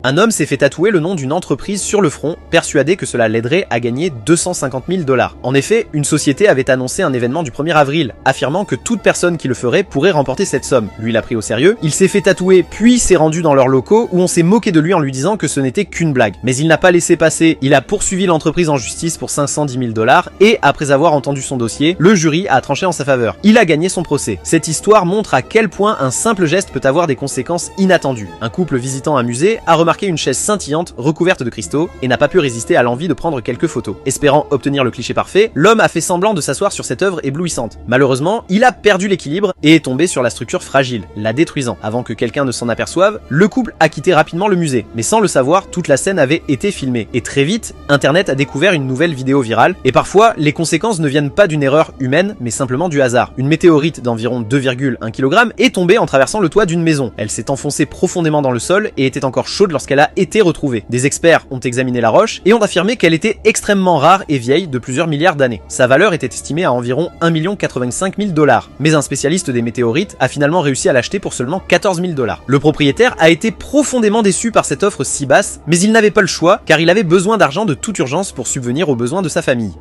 Un homme s'est fait tatouer le nom d'une entreprise sur le front, persuadé que cela l'aiderait à gagner 250 000 $. En effet, une société avait annoncé un événement du 1er avril, affirmant que toute personne qui le ferait pourrait remporter cette somme. Lui l'a pris au sérieux, il s'est fait tatouer puis s'est rendu dans leurs locaux où on s'est moqué de lui en lui disant que ce n'était qu'une blague. Mais il n'a pas laissé passer, il a poursuivi l'entreprise en justice pour 510 000 $ et après avoir entendu son dossier, le jury a tranché en sa faveur. Il a gagné son procès. Cette histoire montre à quel point un simple geste peut avoir des conséquences inattendues. Un couple visitant un musée a remarqué une chaise scintillante recouverte de cristaux et n'a pas pu résister à l'envie de prendre quelques photos. Espérant obtenir le cliché parfait, l'homme a fait semblant de s'asseoir sur cette œuvre éblouissante. Malheureusement, il a perdu l'équilibre et est tombé sur la structure fragile, la détruisant. Avant que quelqu'un ne s'en aperçoive, le couple a quitté rapidement le musée. Mais sans le savoir, toute la scène avait été filmée. Et très vite, Internet a découvert une nouvelle vidéo virale. Et parfois, les conséquences ne viennent pas d'une erreur humaine, mais simplement du hasard. Une météorite d'environ 2,1 kg est tombée en traversant le toit d'une maison. Elle s'est enfoncée profondément dans le sol et était encore chaude lorsqu'elle a été retrouvée. Des experts ont examiné la roche et ont affirmé qu'elle était extrêmement rare et vieille de plusieurs milliards d'années. Sa valeur était estimée à environ 1 085 000 $. Mais un spécialiste des météorites a finalement réussi à l'acheter pour seulement 14 000 $. Le propriétaire a été profondément déçu par cette offre si basse, mais il n'avait pas le choix car il avait besoin d'argent de toute urgence pour subvenir aux besoins de sa famille.